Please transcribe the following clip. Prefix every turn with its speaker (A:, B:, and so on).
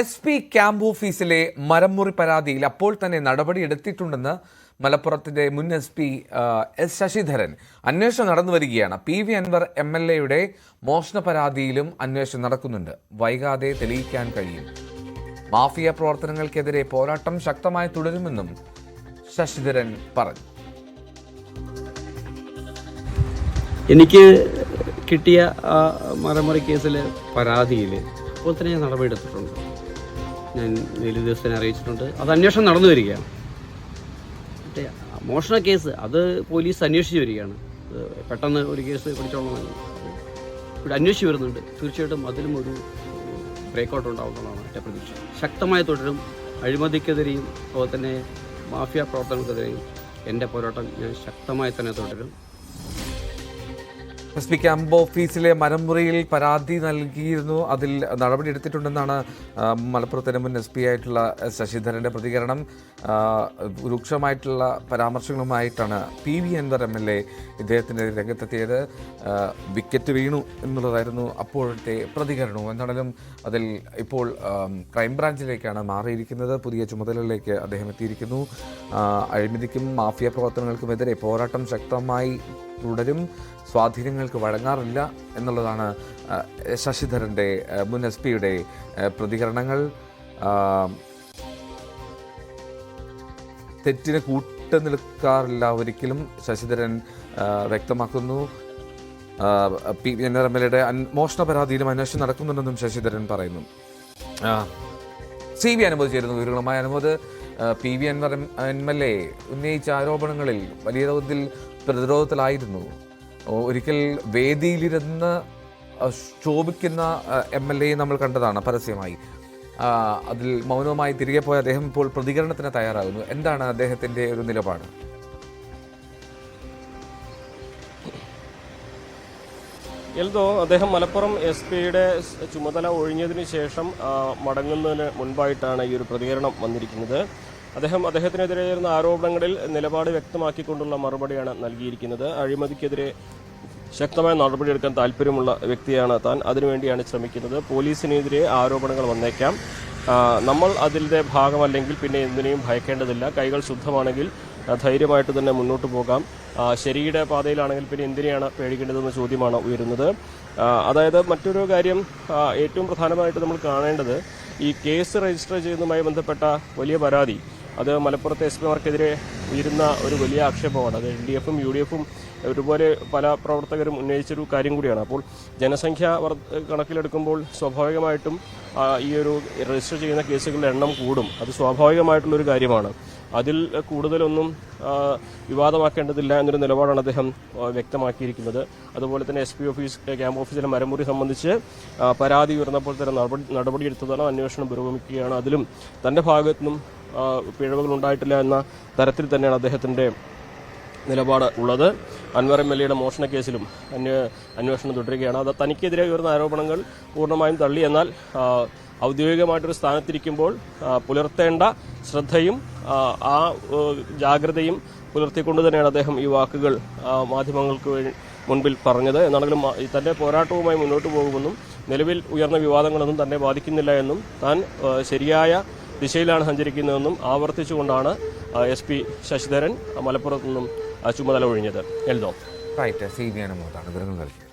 A: SP camp ഓഫീസിലെ മരംമുറി പരാതിയിൽ അപ്പോൾ തന്നെ നടപടിയെടുത്തിട്ടുണ്ടെന്ന് മലപ്പുറത്തിന്റെ മുൻ SP S ശശിധരൻ. അന്വേഷണം നടന്നു വരികയാണ്. PV അൻവർ MLA മോഷണ പരാതിയിലും അന്വേഷണം നടക്കുന്നുണ്ട്. വൈകാതെ തെളിയിക്കാൻ കഴിയും. മാഫിയ പ്രവർത്തനങ്ങൾക്കെതിരെ പോരാട്ടം ശക്തമായി തുടരുമെന്നും ശശിധരൻ പറഞ്ഞു.
B: എനിക്ക് കിട്ടിയ മരമുറി കേസിലെ പരാതിയിൽ അപ്പോൾ തന്നെ ഞാൻ നടപടിയെടുത്തിട്ടുണ്ട്. ഞാൻ ദിവസത്തിനെ അറിയിച്ചിട്ടുണ്ട്. അത് അന്വേഷണം നടന്നു വരികയാണ്. മറ്റേ മോഷണ കേസ് അത് പോലീസ് അന്വേഷിച്ച് വരികയാണ്. പെട്ടെന്ന് ഒരു കേസ് പിടിച്ചോളണം ഇവിടെ അന്വേഷിച്ച് വരുന്നുണ്ട്. തീർച്ചയായിട്ടും അതിലും ഒരു ബ്രേക്കൗട്ട് ഉണ്ടാവുന്നതാണ് എൻ്റെ പ്രതീക്ഷ. ശക്തമായി തുടരും. അഴിമതിക്കെതിരെയും അതുപോലെ തന്നെ മാഫിയ പ്രവർത്തനങ്ങൾക്കെതിരെയും എൻ്റെ പോരാട്ടം ഞാൻ ശക്തമായി തന്നെ തുടരും.
A: SP ക്യാമ്പ് ഓഫീസിലെ മരംമുറിയിൽ പരാതി നൽകിയിരുന്നു. അതിൽ നടപടിയെടുത്തിട്ടുണ്ടെന്നാണ് മലപ്പുറത്തിന് മുൻ SP ആയിട്ടുള്ള ശശിധരൻ്റെ പ്രതികരണം. രൂക്ഷമായിട്ടുള്ള പരാമർശങ്ങളുമായിട്ടാണ് PV അൻവർ MLA ഇദ്ദേഹത്തിൻ്റെ രംഗത്തെത്തിയത്. വിക്കറ്റ് വീണു എന്നുള്ളതായിരുന്നു അപ്പോഴത്തെ പ്രതികരണവും. എന്താണെങ്കിലും അതിൽ ഇപ്പോൾ ക്രൈംബ്രാഞ്ചിലേക്കാണ് മാറിയിരിക്കുന്നത്. പുതിയ ചുമതലകളിലേക്ക് അദ്ദേഹം എത്തിയിരിക്കുന്നു. അഴിമതിക്കും മാഫിയ പ്രവർത്തനങ്ങൾക്കുമെതിരെ പോരാട്ടം ശക്തമായി തുടരും. സ്വാധീനങ്ങൾക്ക് വഴങ്ങാറില്ല എന്നുള്ളതാണ് ശശിധരൻ്റെ മുൻ SP പ്രതികരണങ്ങൾ. തെറ്റിന് കൂട്ടുനിൽക്കാറില്ല ഒരിക്കലും ശശിധരൻ വ്യക്തമാക്കുന്നു. PV അൻവർ MLA മോഷണ പരാതിയിലും അന്വേഷണം നടക്കുന്നുണ്ടെന്നും ശശിധരൻ പറയുന്നു. CV അനുമതി ചേരുന്നു വിവരങ്ങളുമായി. അനുമതി, PV അൻവർ MLA ഉന്നയിച്ച ആരോപണങ്ങളിൽ വലിയ തോതിൽ പ്രതിരോധത്തിലായിരുന്നു. ഒരിക്കൽ വേദിയിലിരുന്ന് ശോഭിക്കുന്ന MLA നമ്മൾ കണ്ടതാണ് പരസ്യമായി. അതിൽ മൗനവുമായി തിരികെ പോയ അദ്ദേഹം ഇപ്പോൾ പ്രതികരണത്തിന് തയ്യാറാകുന്നു. എന്താണ് അദ്ദേഹത്തിൻ്റെ ഒരു നിലപാട്?
C: എൽദോ, അദ്ദേഹം മലപ്പുറം SP ചുമതല ഒഴിഞ്ഞതിന് ശേഷം മടങ്ങുന്നതിന് മുൻപായിട്ടാണ് ഈ ഒരു പ്രതികരണം വന്നിരിക്കുന്നത്. അദ്ദേഹത്തിനെതിരെ വരുന്ന ആരോപണങ്ങളിൽ നിലപാട് വ്യക്തമാക്കിക്കൊണ്ടുള്ള മറുപടിയാണ് നൽകിയിരിക്കുന്നത്. അഴിമതിക്കെതിരെ ശക്തമായ നടപടിയെടുക്കാൻ താല്പര്യമുള്ള വ്യക്തിയാണ് താൻ. അതിനുവേണ്ടിയാണ് ശ്രമിക്കുന്നത്. പോലീസിനെതിരെ ആരോപണങ്ങൾ വന്നേക്കാം. നമ്മൾ അതിൻ്റെ ഭാഗമല്ലെങ്കിൽ പിന്നെ എന്തിനേയും ഭയക്കേണ്ടതില്ല. കൈകൾ ശുദ്ധമാണെങ്കിൽ ധൈര്യമായിട്ട് തന്നെ മുന്നോട്ട് പോകാം. ശരിയുടെ പാതയിലാണെങ്കിൽ പിന്നെ എന്തിനെയാണ് പേടിക്കേണ്ടതെന്ന ചോദ്യമാണ് ഉയരുന്നത്. അതായത് മറ്റൊരു കാര്യം, ഏറ്റവും പ്രധാനമായിട്ട് നമ്മൾ കാണേണ്ടത് ഈ കേസ് രജിസ്റ്റർ ചെയ്യുന്നതുമായി ബന്ധപ്പെട്ട വലിയ പരാതി അത് മലപ്പുറത്തെ SP മാർക്കെതിരെ ഉയരുന്ന ഒരു വലിയ ആക്ഷേപമാണ്. അത് LDF-ഉം UDF-ഉം ഒരുപോലെ പല പ്രവർത്തകരും ഉന്നയിച്ചൊരു കാര്യം കൂടിയാണ്. അപ്പോൾ ജനസംഖ്യ കണക്കിലെടുക്കുമ്പോൾ സ്വാഭാവികമായിട്ടും ഈ ഒരു രജിസ്റ്റർ ചെയ്യുന്ന കേസുകളുടെ എണ്ണം കൂടും. അത് സ്വാഭാവികമായിട്ടുള്ളൊരു കാര്യമാണ്. അതിൽ കൂടുതലൊന്നും വിവാദമാക്കേണ്ടതില്ല എന്നൊരു നിലപാടാണ് അദ്ദേഹം വ്യക്തമാക്കിയിരിക്കുന്നത്. അതുപോലെ തന്നെ SP ക്യാമ്പ് ഓഫീസിലെ മരമുറി സംബന്ധിച്ച് പരാതി ഉയർന്നപ്പോൾ തന്നെ നടപടിയെടുത്തതാണ്. അന്വേഷണം പുരോഗമിക്കുകയാണ്. അതിലും തൻ്റെ ഭാഗത്തുനിന്നും പിഴവുകൾ ഉണ്ടായിട്ടില്ല എന്ന തരത്തിൽ തന്നെയാണ് അദ്ദേഹത്തിൻ്റെ നിലപാട് ഉള്ളത്. അൻവർ MLA മോഷണ കേസിലും അന്വേഷണം തുടരുകയാണ്. അത് തനിക്കെതിരെ ഉയർന്ന ആരോപണങ്ങൾ പൂർണ്ണമായും തള്ളി. എന്നാൽ ഔദ്യോഗികമായിട്ടൊരു സ്ഥാനത്തിരിക്കുമ്പോൾ പുലർത്തേണ്ട ശ്രദ്ധയും ആ ജാഗ്രതയും പുലർത്തിക്കൊണ്ട് തന്നെയാണ് അദ്ദേഹം ഈ വാക്കുകൾ മാധ്യമങ്ങൾക്ക് മുൻപിൽ പറഞ്ഞത്. എന്നാണെങ്കിലും തന്റെ പോരാട്ടവുമായി മുന്നോട്ട് പോകുമെന്നും നിലവിൽ ഉയർന്ന വിവാദങ്ങളൊന്നും തന്നെ ബാധിക്കുന്നില്ല എന്നും താൻ ശരിയായ ദിശയിലാണ് സഞ്ചരിക്കുന്നതെന്നും ആവർത്തിച്ചുകൊണ്ടാണ് SP ശശിധരൻ മലപ്പുറത്തു നിന്നും ചുമതല ഒഴിഞ്ഞത്. എൽദോ
A: റൈറ്റ്, CV അനുമോദാണ് വിവരങ്ങൾ നൽകി.